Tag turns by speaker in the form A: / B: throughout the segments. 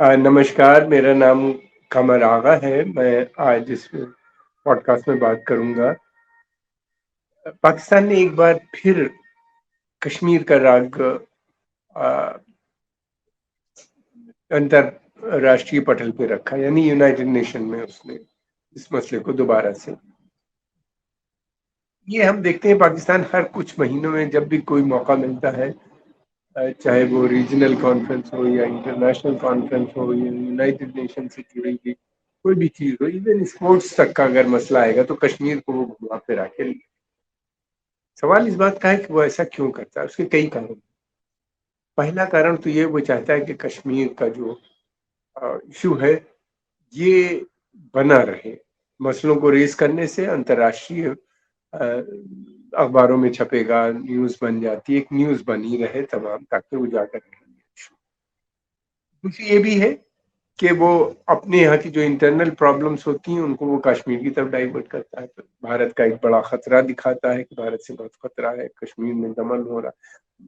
A: नमस्कार, मेरा नाम कमर आगा है। मैं आज इस पॉडकास्ट में बात करूँगा। पाकिस्तान ने एक बार फिर कश्मीर का राग अ, अंतर्राष्ट्रीय पटल पे रखा, यानी यूनाइटेड नेशन में उसने इस मसले को दोबारा से। ये हम देखते हैं पाकिस्तान हर कुछ महीनों में जब भी कोई मौका मिलता है, चाहे वो रीजनल कॉन्फ्रेंस हो या इंटरनेशनल कॉन्फ्रेंस हो या यूनाइटेड नेशन से जुड़ी हुई कोई भी चीज हो, इवन स्पोर्ट्स तक का अगर मसला आएगा तो कश्मीर को वो घुमा फिरा के लिए। सवाल इस बात का है कि वो ऐसा क्यों करता है। उसके कई कारण। पहला कारण तो ये, वो चाहता है कि कश्मीर का जो इशू है ये बना रहे। मसलों को रेज करने से अंतर्राष्ट्रीय अखबारों में छपेगा, न्यूज बन जाती है, एक न्यूज बनी रहे तमाम, ताकि उजागर रहे। दूसरी ये भी है कि वो अपने यहाँ की जो इंटरनल प्रॉब्लम्स होती हैं उनको वो कश्मीर की तरफ डाइवर्ट करता है। तो भारत का एक बड़ा खतरा दिखाता है कि भारत से बहुत खतरा है, कश्मीर में दमन हो रहा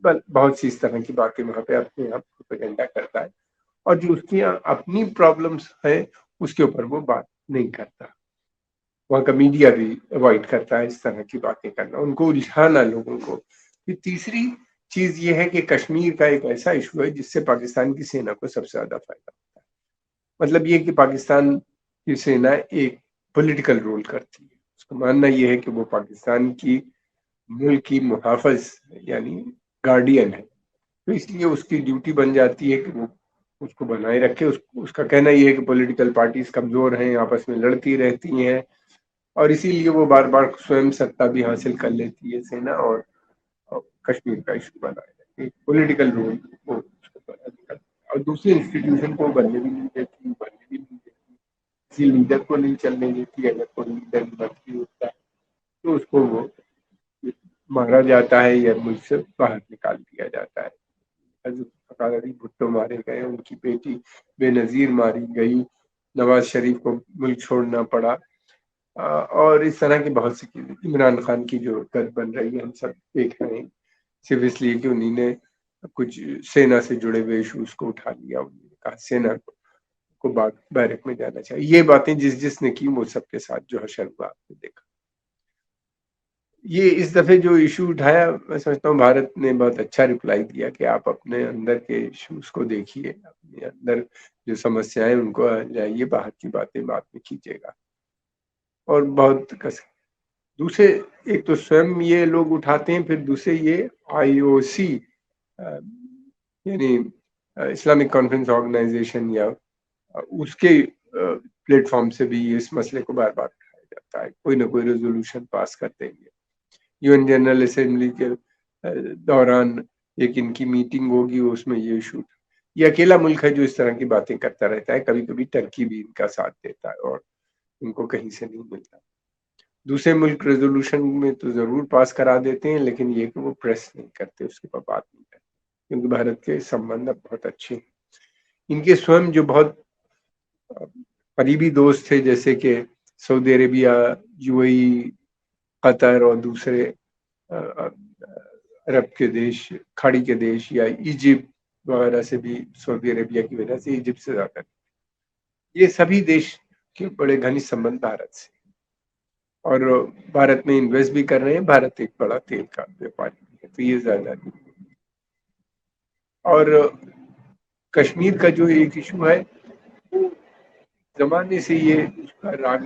A: है, बहुत सी इस तरह की बातें वहां पे अपने आप प्रोपेगेंडा करता है। और जो उसकी अपनी प्रॉब्लम्स है उसके ऊपर वो बात नहीं करता। वहाँ का मीडिया भी अवॉइड करता है इस तरह की बातें करना, उनको उलझाना लोगों को। फिर तीसरी चीज ये है कि कश्मीर का एक ऐसा इशू है जिससे पाकिस्तान की सेना को सबसे ज्यादा फायदा होता है। मतलब ये कि पाकिस्तान की सेना एक पॉलिटिकल रोल करती है। उसका मानना ये है कि वो पाकिस्तान की मुल्क की मुहाफिज यानी गार्डियन है। तो इसलिए उसकी ड्यूटी बन जाती है कि वो उसको बनाए रखे। उसका कहना ये है कि पॉलिटिकल पार्टीज कमजोर हैं, आपस में लड़ती रहती हैं, और इसीलिए वो बार बार स्वयं सत्ता भी हासिल कर लेती है सेना, और कश्मीर का इशू बनाए एक पॉलिटिकल रोल वो उसको करता है। और दूसरे इंस्टीट्यूशन को बनने भी नहीं देती, किसी लीडर को नहीं चलने देती। अगर कोई लीडर मंत्री होता है तो उसको वो मारा जाता है या मुल्क से बाहर निकाल दिया जाता है। हजरत भुट्टो मारे गए, उनकी बेटी बेनजीर मारी गई, नवाज शरीफ को मुल्क छोड़ना पड़ा, और इस तरह की बहुत सी चीजें। इमरान खान की जो गद बन रही है हम सब देख रहे हैं, सिर्फ इसलिए कि उन्हीं ने कुछ सेना से जुड़े हुए इशूज को उठा लिया। उन्होंने कहा सेना को बैरक में जाना चाहिए। ये बातें जिसने की वो सबके साथ जो हशर हुआ आपने देखा। ये इस दफे जो इशू उठाया, मैं समझता हूँ भारत ने बहुत अच्छा रिप्लाई दिया कि आप अपने अंदर के इश्यूज को देखिए, अपने अंदर जो समस्याएं उनको जाइए, बाहर की बातें बाद में कीजिएगा। और बहुत दूसरे, एक तो स्वयं ये लोग उठाते हैं, फिर दूसरे ये आईओसी यानी इस्लामिक कॉन्फ्रेंस ऑर्गेनाइजेशन या उसके प्लेटफॉर्म से भी इस मसले को बार बार उठाया जाता है। कोई ना कोई रेजोल्यूशन पास कर देंगे। यूएन जनरल असेंबली के दौरान एक इनकी मीटिंग होगी, उसमें ये इशू। ये अकेला मुल्क है जो इस तरह की बातें करता रहता है। कभी कभी टर्की भी इनका साथ देता है और इनको कहीं से नहीं मिलता। दूसरे मुल्क रेजोल्यूशन में तो जरूर पास करा देते हैं, लेकिन ये कि वो प्रेस नहीं करते, उसके बाद बात नहीं करते, क्योंकि भारत के संबंध अब बहुत अच्छे हैं। इनके स्वयं जो बहुत करीबी दोस्त थे, जैसे कि सऊदी अरेबिया, यूएई, कतर और दूसरे अरब के देश, खाड़ी के देश, या इजिप्ट वगैरह से भी, सऊदी अरेबिया की वजह से इजिप्ट से ज्यादा, ये सभी देश के बड़े घनिष्ठ संबंध भारत से, और भारत में इन्वेस्ट भी कर रहे हैं। भारत एक बड़ा तेल का व्यापारी है, तो ये ज्यादा नहीं। और कश्मीर का जो एक इशू है, वो जमाने से ये उसका राग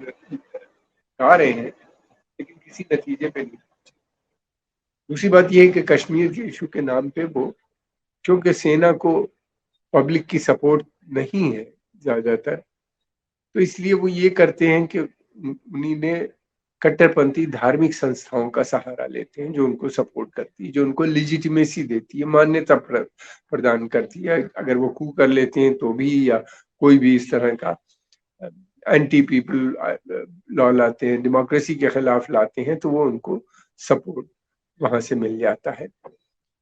A: गा रहे हैं, लेकिन किसी नतीजे पे नहीं। दूसरी बात यह है कि कश्मीर के इशू के नाम पे वो, क्योंकि सेना को पब्लिक की सपोर्ट नहीं है ज्यादातर, तो इसलिए वो ये करते हैं कि उन्हीं ने कट्टरपंथी धार्मिक संस्थाओं का सहारा लेते हैं, जो उनको सपोर्ट करती है, जो उनको लिजिटिमेसी देती है, मान्यता प्रदान करती है। अगर वो कू कर लेते हैं तो भी, या कोई भी इस तरह का एंटी पीपल लॉ लाते हैं, डेमोक्रेसी के खिलाफ लाते हैं, तो वो उनको सपोर्ट वहां से मिल जाता है।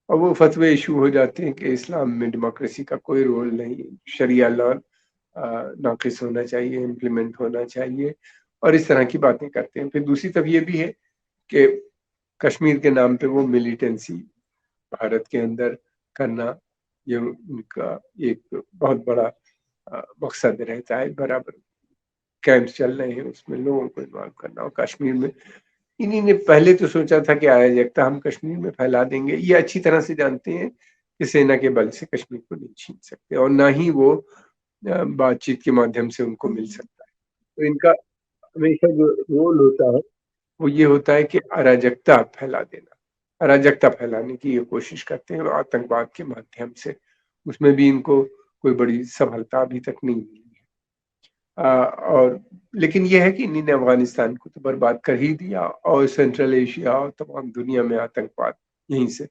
A: और वो फतवे इशू हो जाते हैं कि इस्लाम में डेमोक्रेसी का कोई रोल नहीं, शरिया लॉ नाकिस होना चाहिए, इम्प्लीमेंट होना चाहिए, और इस तरह की बातें करते हैं। फिर दूसरी तरफ ये भी है कि कश्मीर के नाम पे वो मिलिटेंसी भारत के अंदर करना, ये उनका एक बहुत बड़ा मकसद रहता है, बराबर कैंप्स चल रहे हैं, उसमें लोगों को इन्वॉल्व करना। और कश्मीर में इन्हीं ने पहले तो सोचा था कि अराजकता हम कश्मीर में फैला देंगे। ये अच्छी तरह से जानते हैं कि सेना के बल से कश्मीर को नहीं छीन सकते, और ना ही वो बातचीत के माध्यम से उनको मिल सकता है। तो इनका हमेशा जो रोल होता है वो ये होता है कि अराजकता फैला देना, अराजकता फैलाने की ये कोशिश करते हैं आतंकवाद के माध्यम से। उसमें भी इनको कोई बड़ी सफलता अभी तक नहीं मिली है। और लेकिन ये है कि इन्हीं ने अफगानिस्तान को तो बर्बाद कर ही दिया, और सेंट्रल एशिया और तमाम दुनिया में आतंकवाद यहीं से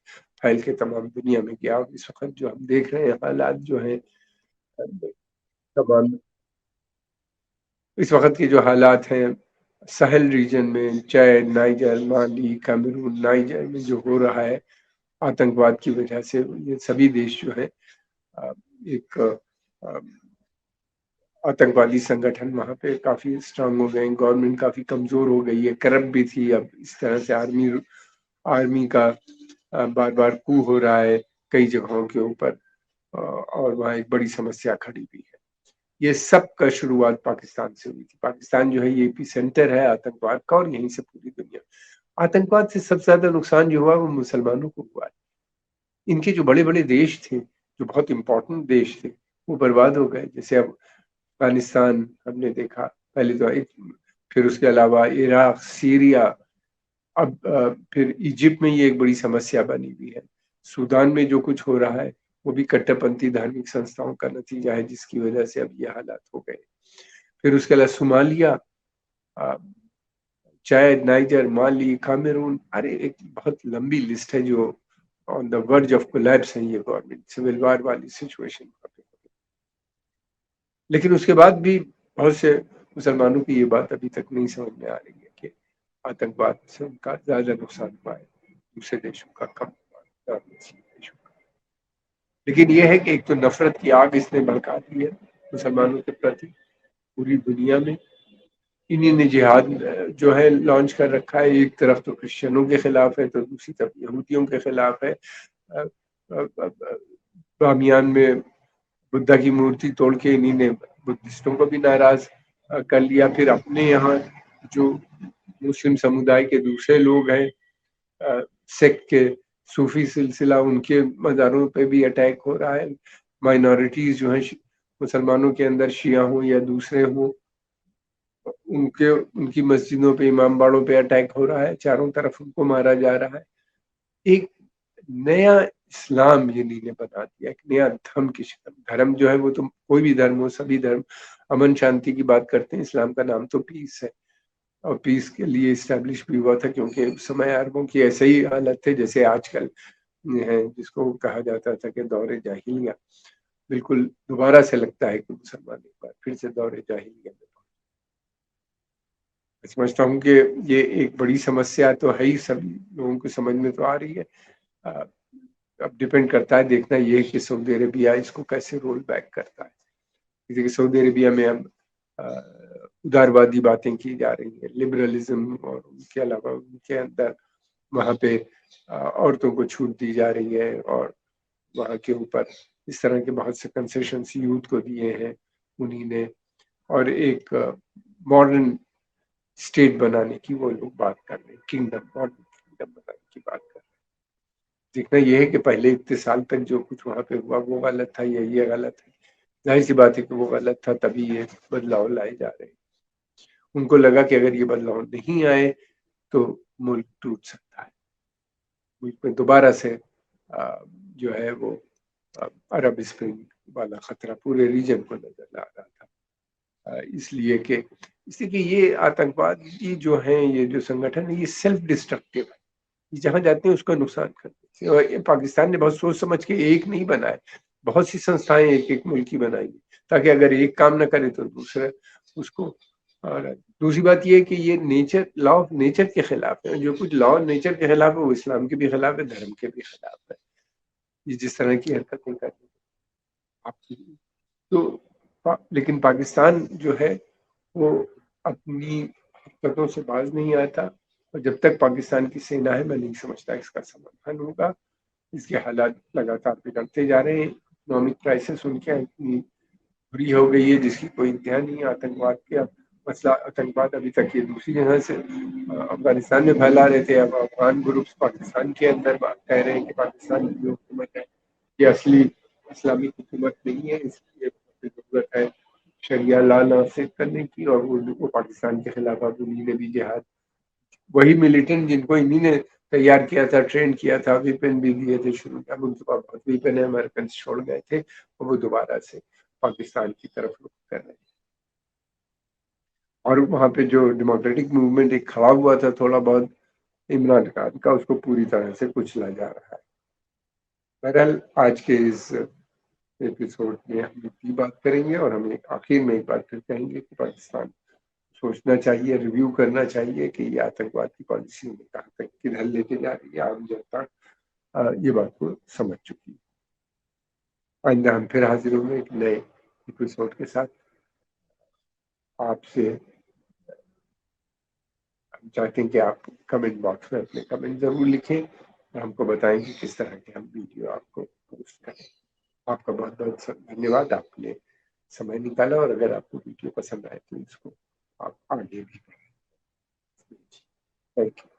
A: फैल के तमाम दुनिया में गया। और इस वक्त जो हम देख रहे हैं हालात जो हैं, तमाम इस वक्त के जो हालात हैं सहल रीजन में, चैड, नाइजर, माली, कैमरून, नाइजर में जो हो रहा है आतंकवाद की वजह से, ये सभी देश जो है एक आतंकवादी संगठन वहां पे काफी स्ट्रांग हो गए। गवर्नमेंट काफी कमजोर हो गई है, करप्ट भी थी। अब इस तरह से आर्मी का बार बार कू हो रहा है कई जगहों के ऊपर, और वहाँ एक बड़ी समस्या खड़ी हुई है। ये सब का शुरुआत पाकिस्तान से हुई थी। पाकिस्तान जो है ये एपी सेंटर है आतंकवाद का, और यहीं से पूरी दुनिया। आतंकवाद से सबसे ज्यादा नुकसान जो हुआ वो मुसलमानों को हुआ है। इनके जो बड़े बड़े देश थे, जो बहुत इंपॉर्टेंट देश थे, वो बर्बाद हो गए। जैसे अब अफगानिस्तान हमने देखा पहले तो, फिर उसके अलावा इराक, सीरिया, अब फिर इजिप्ट में ये एक बड़ी समस्या बनी हुई है। सूडान में जो कुछ हो रहा है वो भी कट्टरपंथी धार्मिक संस्थाओं का नतीजा है, जिसकी वजह से अब ये हालात हो गए। फिर उसके अलावा सोमालिया, चैड, नाइजर, माली, कामेरून, अरे एक बहुत लंबी लिस्ट है जो on the verge of collapse है। ये गवर्नमेंट सिविल वार वाली सिचुएशन। लेकिन उसके बाद भी बहुत से मुसलमानों की ये बात अभी तक नहीं समझ में आ रही है कि आतंकवाद से उनका ज्यादा नुकसान हुआ है, दूसरे देशों का कम हुआ है, ज्यादा मुस्लिम देशों का। लेकिन ये है कि एक तो नफरत की आग इसने भड़का दी है मुसलमानों के प्रति पूरी दुनिया में। इन्हीं ने जिहाद जो है लॉन्च कर रखा है। एक तरफ तो क्रिश्चियनों के खिलाफ है, तो दूसरी तरफ यहूदियों के खिलाफ है। बामियान में बुद्धा की मूर्ति तोड़ के इन्हीं ने बुद्धिस्टों को भी नाराज कर लिया। फिर अपने यहाँ जो मुस्लिम समुदाय के दूसरे लोग हैं, सेक्ट के सूफी सिलसिला, उनके मज़ारों पे भी अटैक हो रहा है। माइनॉरिटीज जो हैं मुसलमानों के अंदर, शिया हो या दूसरे हो, उनकी मस्जिदों पे, इमाम बाड़ों पे अटैक हो रहा है। चारों तरफ उनको मारा जा रहा है। एक नया इस्लाम इन्हीं ने बना दिया, एक नया धर्म की शक्ल। धर्म जो है वो तो कोई भी धर्म हो, सभी धर्म अमन शांति की बात करते हैं। इस्लाम का नाम तो पीस है, और पीस के लिए इस्टेब्लिश भी हुआ था, क्योंकि उस समय अरबों की ऐसे ही हालत थे जैसे आजकल है, जिसको कहा जाता था कि दौरे जाहिलिया। बिल्कुल दोबारा से लगता है कि मुसलमान एक बार फिर से दौरे जाहिलिया में। मैं समझता हूँ कि ये एक बड़ी समस्या तो है ही, सभी लोगों को समझ में तो आ रही है। अब डिपेंड करता है, देखना ये है कि सऊदी अरेबिया इसको कैसे रोल बैक करता है। जैसे कि सऊदी अरेबिया में अब उदारवादी बातें की जा रही है, लिबरलिज्म, और उनके अलावा उनके अंदर वहाँ पे औरतों को छूट दी जा रही है, और वहाँ के ऊपर इस तरह के बहुत से कंसेशंस यूथ को दिए हैं उन्हीं ने। और एक मॉडर्न स्टेट बनाने की वो लोग बात कर रहे हैं, किंगडम, मॉडर्न किंगडम बनाने की बात कर रहे हैं। देखना यह है कि पहले इतने साल तक जो कुछ वहाँ पे हुआ वो गलत था या ये गलत है। जाहिर सी बात है कि वो गलत था, तभी ये बदलाव लाए जा रहे हैं। उनको लगा कि अगर ये बदलाव नहीं आए तो मुल्क टूट सकता है, मुल्क में दोबारा से जो है वो अरब स्प्रिंग वाला खतरा पूरे रीजन को नजर आ रहा था। इसलिए कि ये आतंकवादी जो हैं, ये जो संगठन है, ये सेल्फ डिस्ट्रक्टिव है। ये जहां जाते हैं उसका नुकसान करते हैं। और पाकिस्तान ने बहुत सोच समझ के एक नहीं बनाए, बहुत सी संस्थाएं एक एक मुल्क की बनाई, ताकि अगर एक काम ना करे तो दूसरा उसको। और दूसरी बात ये है कि ये नेचर, लॉ ऑफ नेचर के खिलाफ है। जो कुछ लॉ ऑफ नेचर के खिलाफ है वो इस्लाम के भी खिलाफ है, धर्म के भी खिलाफ है। ये जिस तरह की हरकतें कर रही है आपकी, तो लेकिन पाकिस्तान जो है वो अपनी हरकतों से बाज नहीं आता। और जब तक पाकिस्तान की सेना है, मैं नहीं समझता इसका समाधान होगा। इसके हालात लगातार बिगड़ते जा रहे हैं। इकोनॉमिक क्राइसिस उनके यहाँ इतनी بری ہو گئی ہے جس کی کوئی انتہا نہیں ہے. آتنکواد کے مسئلہ آتنکواد ابھی تک یہ دوسری جگہ سے افغانستان میں پھیلا رہے تھے. اب افغان گروپس پاکستان کے اندر کہہ رہے ہیں کہ پاکستان کی جو حکومت ہے یہ اصلی اسلامی حکومت نہیں ہے, اس لیے ضرورت ہے شریعہ لا نافذ کرنے کی. اور اردو کو پاکستان کے خلاف اب انہیں نے بھی جہاد, وہی ملیٹنٹ جن کو انہیں نے تیار کیا تھا, ٹرین کیا تھا, ویپن بھی دیے تھے شروع میں, اب ان کے پاس بہت ویپن ہے, امریکنس چھوڑ گئے تھے, اور وہ دوبارہ سے پاکستان کی طرف رخ کر رہے ہیں. اور وہاں پہ جو ڈیموکریٹک موومنٹ ایک کھڑا ہوا تھا تھوڑا بہت عمران خان کا, اس کو پوری طرح سے کچلا جا رہا ہے. بہرحال آج کے اس ایپیسوڈ میں ہم یہ بات کریں گے, اور ہم آخر میں ایک بات پھر کہیں گے کہ پاکستان سوچنا چاہیے, ریویو کرنا چاہیے کہ یہ آتنکواد کی پالیسی میں کہاں تک کدھر لے کے جا رہی ہے. عام جنتا یہ بات کو سمجھ چکی ہے. آئندہ ہم پھر حاضر ہوں گے ایک نئے ایپیسوڈ کے ساتھ. آپ سے ہم چاہتے ہیں کہ آپ کمنٹ باکس میں اپنے کمنٹ ضرور لکھیں, اور ہم کو بتائیں کہ کس طرح کے ہم ویڈیو آپ کو پوسٹ کریں. آپ کا بہت بہت دھنیہ واد, آپ نے سمے نکالا, اور اگر آپ کو ویڈیو پسند آئے تو اس کو آپ آگے بھی کریں. Thank you.